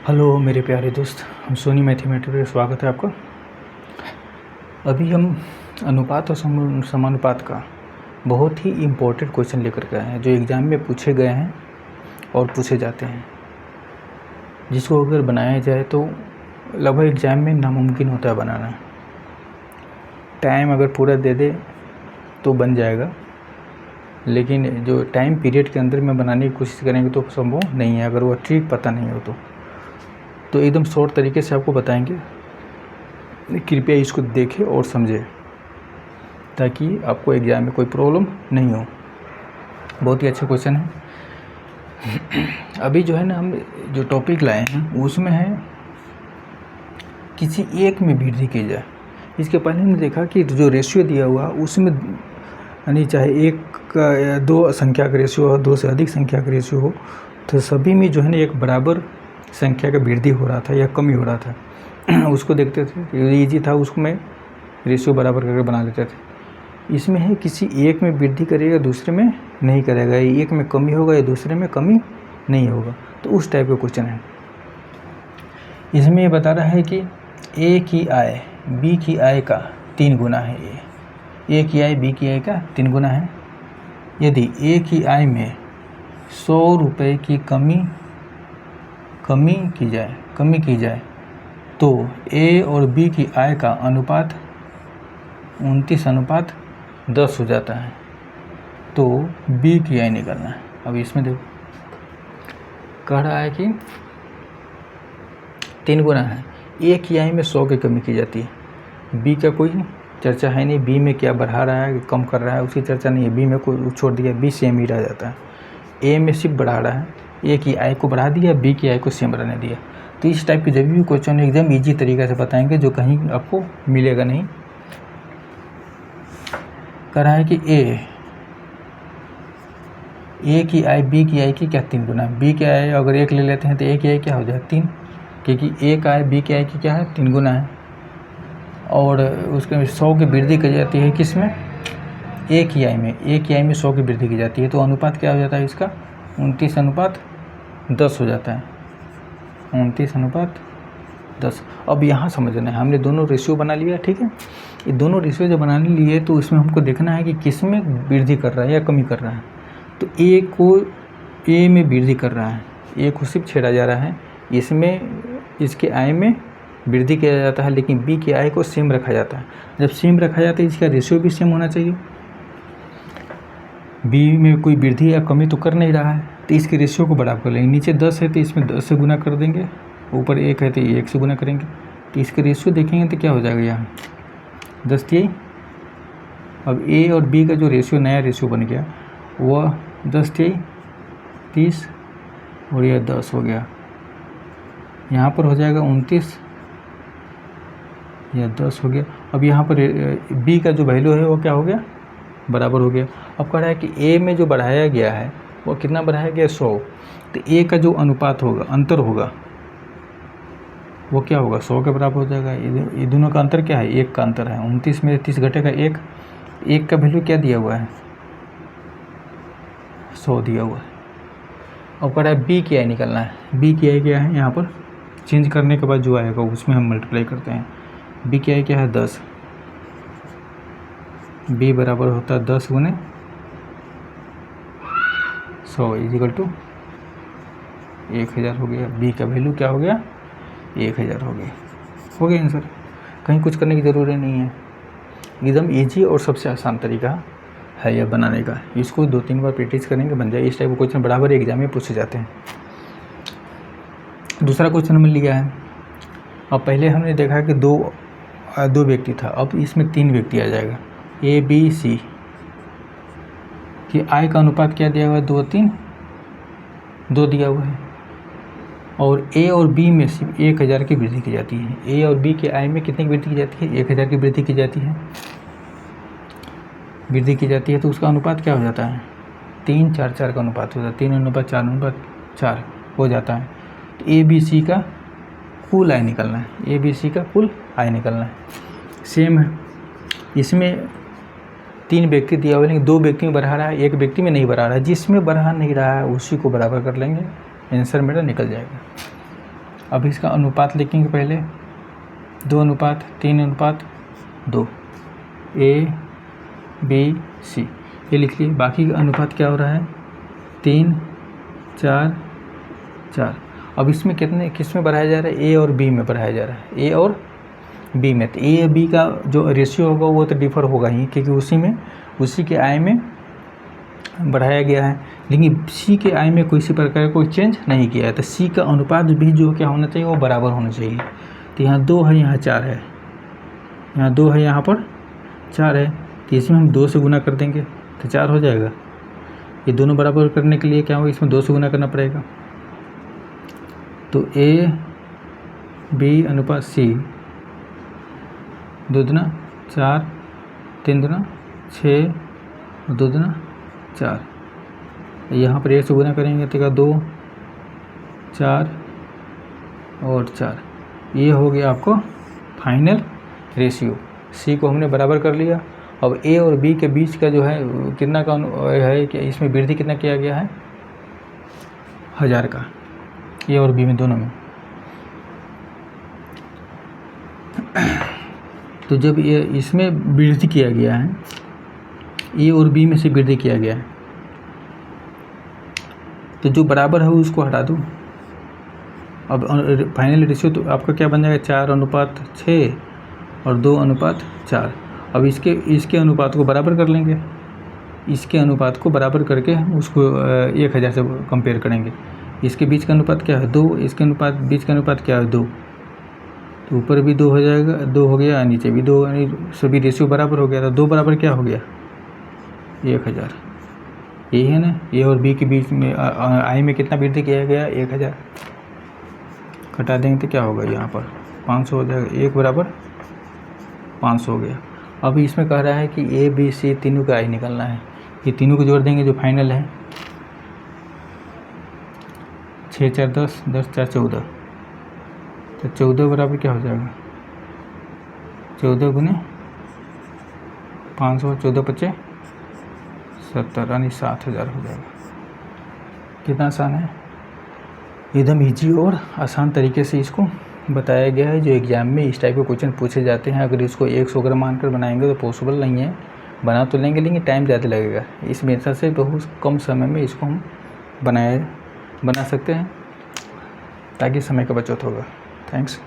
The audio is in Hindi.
हेलो मेरे प्यारे दोस्त, हम सोनी मैथमेटिक्स में स्वागत है आपका। अभी हम अनुपात और समानुपात का बहुत ही इम्पोर्टेंट क्वेश्चन लेकर के आए हैं जो एग्ज़ाम में पूछे गए हैं और पूछे जाते हैं, जिसको अगर बनाया जाए तो लगभग एग्ज़ाम में नामुमकिन होता है बनाना। टाइम अगर पूरा दे दे तो बन जाएगा, लेकिन जो टाइम पीरियड के अंदर में बनाने की कोशिश करेंगे तो संभव नहीं है अगर वो ट्रिक पता नहीं हो तो एकदम शॉर्ट तरीके से आपको बताएंगे। कृपया इसको देखें और समझें ताकि आपको एग्ज़ाम में कोई प्रॉब्लम नहीं हो। बहुत ही अच्छा क्वेश्चन है। अभी जो है ना, हम जो टॉपिक लाए हैं उसमें है किसी एक में वृद्धि की जाए। इसके पहले हमने देखा कि जो रेशियो दिया हुआ उसमें यानी चाहे एक का या दो संख्या का रेशियो हो, दो से अधिक संख्या का रेशियो हो, तो सभी में जो है ना एक बराबर संख्या का वृद्धि हो रहा था या कमी हो रहा था। उसको देखते थे, ईजी था, उसको में रेशियो बराबर करके बना लेते थे। इसमें है किसी एक में वृद्धि करेगा दूसरे में नहीं करेगा, एक में कमी होगा या दूसरे में कमी नहीं होगा, तो उस टाइप का क्वेश्चन है। इसमें ये बता रहा है कि ए की आय बी की आय का 3 गुना है। ए की आय बी की आय का 3 गुना है। यदि ए की आय में 100 रुपये की कमी की जाए तो ए और बी की आय का अनुपात 29:10 हो जाता है। तो बी की आय निकालना है। अब इसमें देखो कह रहा है कि 3 गुना है। ए की आय में 100 की कमी की जाती है। बी का कोई चर्चा है नहीं, बी में क्या बढ़ा रहा है कम कर रहा है उसकी चर्चा नहीं है। बी में कोई छोड़ दिया, बी सेम ही रह जाता है। ए में सिर्फ बढ़ा रहा है, ए की आय को बढ़ा दिया, बी की आय को सेम रहने दिया। तो इस टाइप के जब भी क्वेश्चन एकदम इजी तरीके से बताएंगे जो कहीं आपको मिलेगा नहीं। कह रहा है कि ए की आय बी की आय की क्या 3 गुना। बी की आय अगर 1 ले लेते हैं तो ए की आय क्या हो जाए 3, क्योंकि ए का आय बी की आय की क्या है 3 गुना है। और उसके 100 की वृद्धि की जाती है किस में, ए की आय में। ए की आय में 100 की वृद्धि की जाती है, तो अनुपात क्या हो जाता है इसका 29:10 हो जाता है। 29:10। अब यहाँ समझना है, हमने दोनों रेशियो बना लिया, ठीक है। ये दोनों रेशियो जब बनाने लिए तो इसमें हमको देखना है कि किस में वृद्धि कर रहा है या कमी कर रहा है। तो ए में वृद्धि कर रहा है, ए को सिर्फ छेड़ा जा रहा है। इसमें इसके आय में वृद्धि किया जाता है, लेकिन बी की आय को सेम रखा जाता है। जब सेम रखा जाता है इसका रेशियो भी सेम होना चाहिए। बी में कोई वृद्धि या कमी तो कर नहीं रहा है, तो इसके रेशियो को बराबर कर लेंगे। नीचे 10 है तो इसमें 10 से गुना कर देंगे, ऊपर 1 है तो 1 से गुना करेंगे। तो इसके रेशियो देखेंगे तो क्या हो जाएगा यहाँ 10 3। अब ए और बी का जो रेशियो नया रेशियो बन गया वह 10 3 30 और यह 10 हो गया। यहाँ पर हो जाएगा 29 या 10 हो गया। अब यहाँ पर बी का जो वैल्यू है वो क्या हो गया बराबर हो गया। अब कह रहा है कि ए में जो बढ़ाया गया है वो कितना बढ़ाया गया 100, तो ए का जो अनुपात होगा अंतर होगा वो क्या होगा 100 के बराबर हो जाएगा। ये दोनों का अंतर क्या है 1 का अंतर है। 29 में 30 घटेगा 1 का वैल्यू क्या दिया हुआ है 100 दिया हुआ है। अब कह रहा है बी की आय निकालना है। बी की आय क्या है, यहाँ पर चेंज करने के बाद जो आएगा उसमें हम मल्टीप्लाई करते हैं। बी की आय क्या है 10, बी बराबर होता है 10 गुने 100 इजिकल टू 1000 हो गया। बी का वैल्यू क्या हो गया 1000 हो गया आंसर। कहीं कुछ करने की ज़रूरत नहीं है, एकदम इजी और सबसे आसान तरीका है यह बनाने का। इसको 2-3 बार प्रैक्टिस करेंगे बन जाए। इस टाइप के क्वेश्चन बराबर एग्जाम में पूछे जाते हैं। दूसरा क्वेश्चन हमें लिया है। अब पहले हमने देखा कि दो व्यक्ति था, अब इसमें 3 व्यक्ति आ जाएगा। ए बी सी कि आय का अनुपात क्या दिया हुआ है 2-3 2 दिया हुआ है। और ए और बी में सिर्फ 1000 की वृद्धि की जाती है। ए और बी के आय में कितनी की वृद्धि की जाती है 1000 की वृद्धि की जाती है। तो उसका अनुपात क्या हो जाता है 3:4 का अनुपात हो जाता है। 3:4 हो जाता है। तो ए बी सी का कुल आय निकलना है। सेम है, इसमें 3 व्यक्ति दिया हुआ है, लेकिन 2 व्यक्ति में बढ़ा रहा है, 1 व्यक्ति में नहीं बढ़ा रहा है। जिसमें बढ़ा नहीं रहा है उसी को बराबर कर लेंगे, आंसर मेरा निकल जाएगा। अब इसका अनुपात लिखेंगे पहले 2:3:2 ABC ये लिख लिए। बाकी का अनुपात क्या हो रहा है 3:4:4। अब इसमें किस में बढ़ाया जा रहा है, ए और बी में बढ़ाया जा रहा है, ए और बी में। तो ए और बी का जो रेशियो होगा वो तो डिफर होगा ही, क्योंकि उसी के आय में बढ़ाया गया है। लेकिन सी के आय में किसी प्रकार कोई चेंज नहीं किया है, तो सी का अनुपात भी जो क्या होना चाहिए वो बराबर होना चाहिए। तो यहाँ 2 है, यहाँ 4 है, यहाँ 2 है, यहाँ पर 4 है, तो इसमें हम 2 से गुना कर देंगे तो 4 हो जाएगा। ये दोनों बराबर करने के लिए क्या होगा, इसमें 2 से गुना करना पड़ेगा। तो ए बी अनुपात सी 2×4 3×6 और 2×4। यहाँ पर 1 से गुना करेंगे तो 2 4 और 4। ये हो गया आपको फाइनल रेशियो। सी को हमने बराबर कर लिया। अब ए और बी के बीच का जो है कितना का है कि इसमें वृद्धि कितना किया गया है 1000 का, ए और बी में दोनों में। तो जब ये इसमें वृद्धि किया गया है, ए और बी में से वृद्धि किया गया है, तो जो बराबर है उसको हटा दो। अब फाइनल रेशियो तो आपका क्या बन जाएगा 4:6 और 2:4। अब इसके अनुपात को बराबर कर लेंगे। इसके अनुपात को बराबर करके हम उसको 1000 से कंपेयर करेंगे। इसके बीच का अनुपात क्या है 2, इसके बीच का अनुपात क्या है 2, तो ऊपर भी 2 हो जाएगा, 2 हो गया, नीचे भी 2, यानी सभी रेशियो बराबर हो गया। तो 2 बराबर क्या हो गया 1000। यही है ना, ए और बी के बीच में आय में कितना वृद्धि किया गया 1000। घटा देंगे तो क्या होगा यहाँ पर 500 हो जाएगा, 1 बराबर 500 हो गया। अब इसमें कह रहा है कि ए बी सी तीनों का आय निकलना है। ये तीनों को जोड़ देंगे जो फाइनल है 6 4 10, 10 4 14, तो 14 बराबर क्या हो जाएगा 14 × 500, 14 × 5 = 70, यानी 7000 हो जाएगा। कितना आसान है, एकदम इजी और आसान तरीके से इसको बताया गया है। जो एग्ज़ाम में इस टाइप के क्वेश्चन पूछे जाते हैं, अगर इसको 100 ग्राम मानकर बनाएंगे तो पॉसिबल नहीं है। बना तो लेंगे लेकिन टाइम ज़्यादा लगेगा। इस मेथड से बहुत कम समय में इसको हम बना सकते हैं, ताकि समय का बचत होगा। थैंक्स।